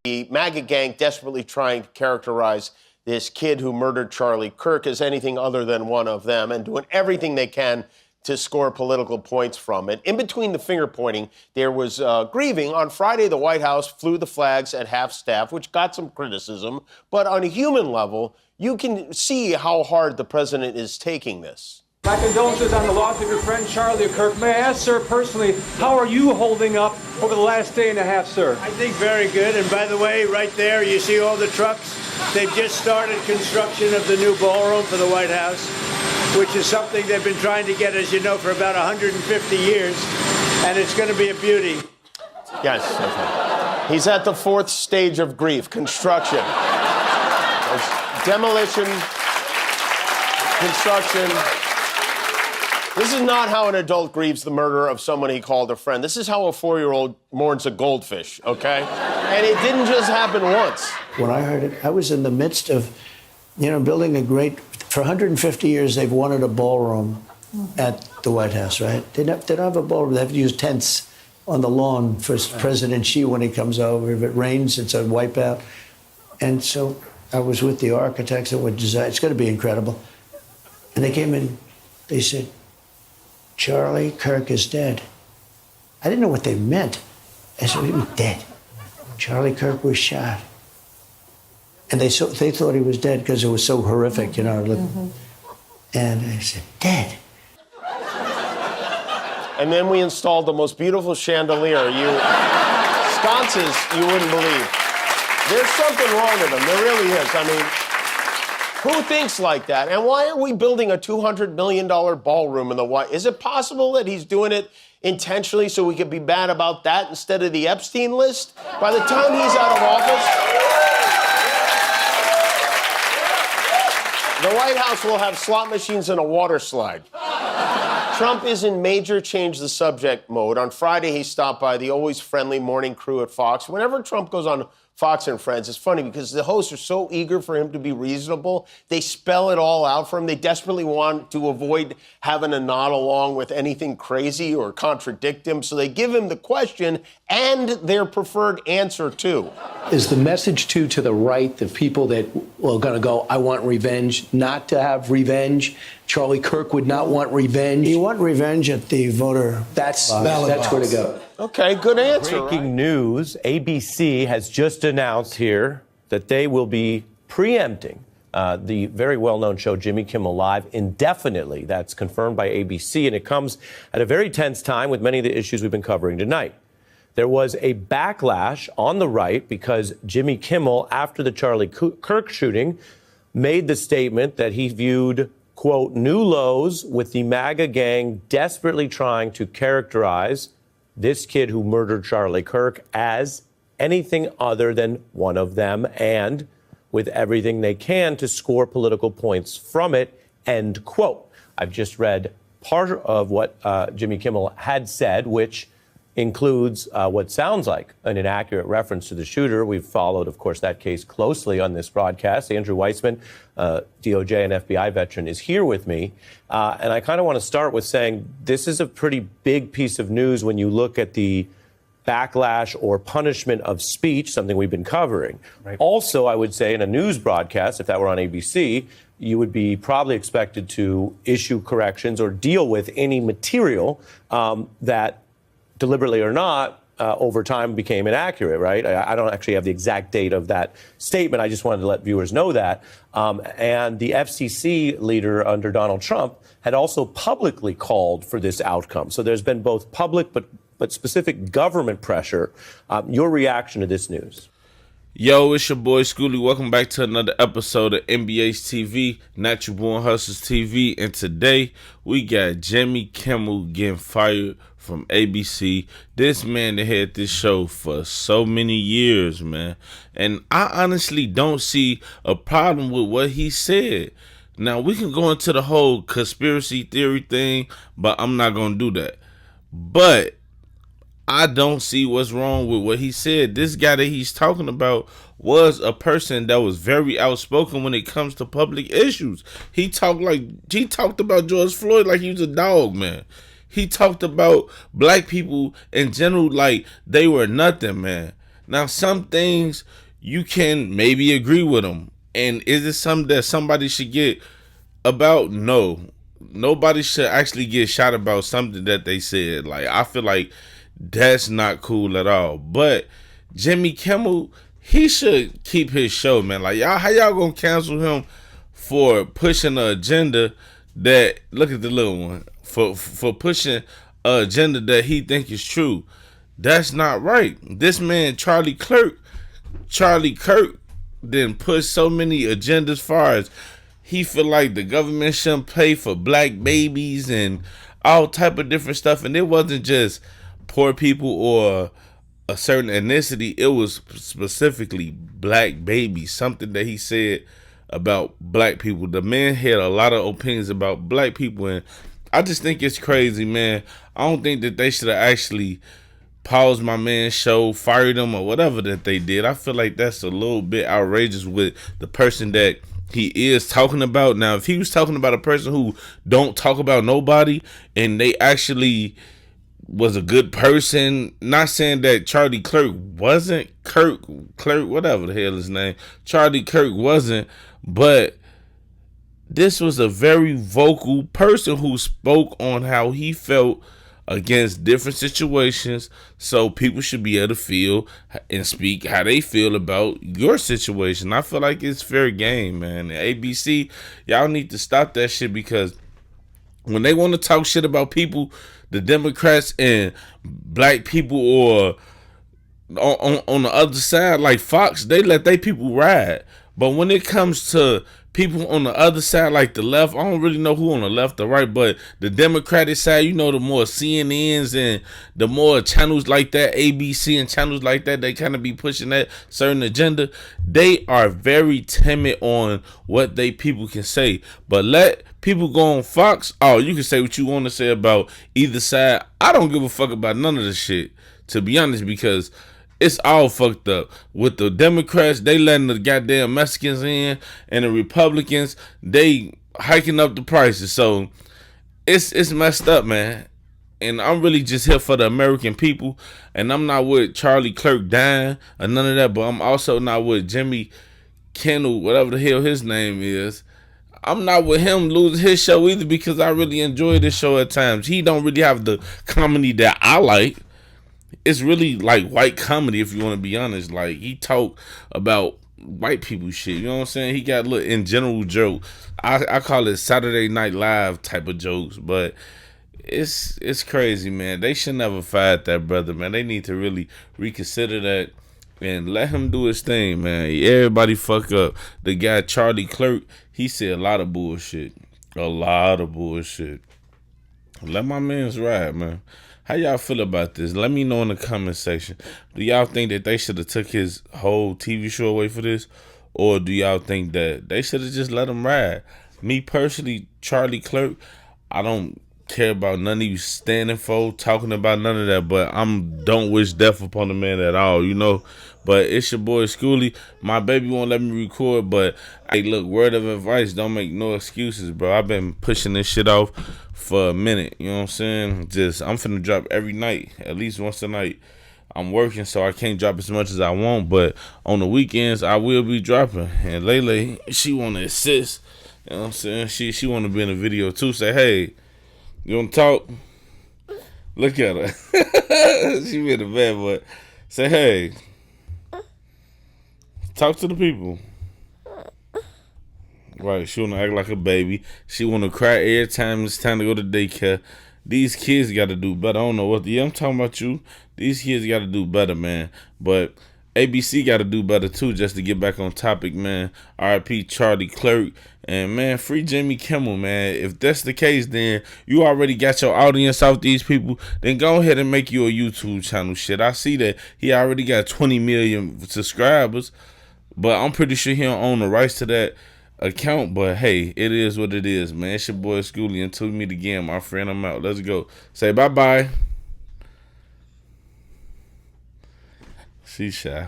the MAGA gang desperately trying to characterize this kid who murdered Charlie Kirk as anything other than one of them and doing everything they can to score political points from it. In between the finger pointing, there was grieving. On Friday, the White House flew the flags at half-staff, which got some criticism. But on a human level, you can see how hard the president is taking this. My condolences on the loss of your friend Charlie Kirk. May I ask, sir, personally, how are you holding up over the last day and a half, sir? I think very good. And by the way, right there, you see all the trucks? They've just started construction of the new ballroom for the White House, which is something they've been trying to get, as you know, for about 150 years. And it's going to be a beauty. Yes. Okay. He's at the fourth stage of grief, construction. There's demolition, construction. This is not how an adult grieves the murder of someone he called a friend. This is how a 4-year-old mourns a goldfish, okay? And it didn't just happen once. When I heard it, I was in the midst of, building a great, for 150 years, they've wanted a ballroom at the White House, right? They don't have a ballroom. They have to use tents on the lawn for President Xi when he comes over. If it rains, it's a wipeout. And so I was with the architects that would design. It's going to be incredible. And they came in, they said, Charlie Kirk is dead. I didn't know what they meant. I said, he was dead. Charlie Kirk was shot. And they thought he was dead because it was so horrific, And I said, dead. And then we installed the most beautiful chandelier. Sconces you wouldn't believe. There's something wrong with them. There really is. I mean, who thinks like that? And why are we building a $200 million ballroom in the White House? Is it possible that he's doing it intentionally so we could be bad about that instead of the Epstein list? By the time he's out of office, the White House will have slot machines and a water slide. Trump is in major change the subject mode. On Friday, he stopped by the always friendly morning crew at Fox. Whenever Trump goes on Fox and Friends, it's funny because the hosts are so eager for him to be reasonable. They spell it all out for him. They desperately want to avoid having to nod along with anything crazy or contradict him. So they give him the question and their preferred answer, too. Is the message, to the right, the people that are going to go, I want revenge, not to have revenge? Charlie Kirk would not want revenge. You want revenge at the voter. That's where to go. Okay, good answer. Breaking news, ABC has just announced here that they will be preempting the very well-known show Jimmy Kimmel Live indefinitely. That's confirmed by ABC, and it comes at a very tense time with many of the issues we've been covering tonight. There was a backlash on the right because Jimmy Kimmel, after the Charlie Kirk shooting, made the statement that he viewed, quote, new lows with the MAGA gang desperately trying to characterize this kid who murdered Charlie Kirk as anything other than one of them, and with everything they can to score political points from it, end quote. I've just read part of what Jimmy Kimmel had said, which includes what sounds like an inaccurate reference to the shooter. We've followed, of course, that case closely on this broadcast. Andrew Weissman, DOJ and FBI veteran, is here with me. And I kind of want to start with saying this is a pretty big piece of news when you look at the backlash or punishment of speech, something we've been covering. Right. Also, I would say in a news broadcast, if that were on ABC, you would be probably expected to issue corrections or deal with any material that, deliberately or not, over time became inaccurate, right? I don't actually have the exact date of that statement. I just wanted to let viewers know that. And the FCC leader under Donald Trump had also publicly called for this outcome. So there's been both public but specific government pressure. Your reaction to this news? Yo, it's your boy Schoolie. Welcome back to another episode of NBA's TV, Natural Born Hustlers TV. And today we got Jimmy Kimmel getting fired from ABC. This man that had this show for so many years, man. And I honestly don't see a problem with what he said. Now, we can go into the whole conspiracy theory thing, but I'm not going to do that. But I don't see what's wrong with what he said. This guy that he's talking about was a person that was very outspoken when it comes to public issues. He talked about George Floyd like he was a dog, man. He talked about black people in general like they were nothing, man. Now, some things you can maybe agree with them. And is it something that somebody should get about? No. Nobody should actually get shot about something that they said. Like, I feel like that's not cool at all. But Jimmy Kimmel, he should keep his show, man. Like, y'all, how y'all gonna cancel him for pushing an agenda that, look at the little one, for pushing an agenda that he think is true? That's not right. This man, Charlie Kirk, didn't push so many agendas far as he feel like the government shouldn't pay for black babies and all type of different stuff. And it wasn't just poor people or a certain ethnicity. It was specifically black babies, something that he said about black people. The man had a lot of opinions about black people, and I just think it's crazy, man. I don't think that they should have actually paused my man's show, fired him, or whatever that they did. I feel like that's a little bit outrageous with the person that he is talking about. Now, if he was talking about a person who don't talk about nobody and they actually was a good person, not saying that Charlie Kirk wasn't, Kirk, whatever the hell his name, Charlie Kirk wasn't, but this was a very vocal person who spoke on how he felt against different situations, so people should be able to feel and speak how they feel about your situation. I feel like it's fair game, man. ABC, y'all need to stop that shit, because when they want to talk shit about people, the Democrats and black people, or on the other side, like Fox, they let they people ride. But when it comes to people on the other side, like the left, I don't really know who on the left or right, but the Democratic side, you know, the more CNNs and the more channels like that, ABC and channels like that, they kind of be pushing that certain agenda. They are very timid on what they people can say. But let people go on Fox, oh, you can say what you want to say about either side. I don't give a fuck about none of this shit, to be honest, because it's all fucked up. With the Democrats, they letting the goddamn Mexicans in, and the Republicans, they hiking up the prices. So it's messed up, man. And I'm really just here for the American people. And I'm not with Charlie Kirk dying or none of that, but I'm also not with Jimmy Kimmel, whatever the hell his name is. I'm not with him losing his show either, because I really enjoy this show at times. He don't really have the comedy that I like. It's really like white comedy, if you want to be honest. Like, he talk about white people shit, you know what I'm saying? He got a little in general joke. I call it Saturday Night Live type of jokes, but it's crazy, man. They should never fired that brother, man. They need to really reconsider that and let him do his thing, man. Everybody fuck up. The guy Charlie Kirk, he said a lot of bullshit. A lot of bullshit. Let my man's ride, man. How y'all feel about this? Let me know in the comment section. Do y'all think that they should have took his whole TV show away for this? Or do y'all think that they should have just let him ride? Me personally, Charlie Kirk, I don't care about none he was standing for, talking about none of that, but don't wish death upon the man at all, you know. But it's your boy Schoolie. My baby won't let me record, but hey, look, word of advice, don't make no excuses, bro. I've been pushing this shit off for a minute, you know what I'm saying? I'm finna drop every night, at least once a night. I'm working, so I can't drop as much as I want, but on the weekends, I will be dropping. And Lele, she wanna assist, you know what I'm saying? She wanna be in a video too, say, hey, you wanna talk? Look at her. She be in the bed, but say, hey, talk to the people. Right, she wanna act like a baby. She wanna cry every time it's time to go to daycare. These kids gotta do better. I don't know what I'm talking about you. These kids gotta do better, man. But ABC gotta do better too, just to get back on topic, man. R.I.P. Charlie Kirk. And man, free Jimmy Kimmel, man. If that's the case, then you already got your audience off these people. Then go ahead and make you a YouTube channel. Shit, I see that he already got 20 million subscribers, but I'm pretty sure he don't own the rights to that account. But hey, it is what it is, man. It's your boy Schoolie. Until we meet again, my friend, I'm out. Let's go. Say bye-bye. She's shy.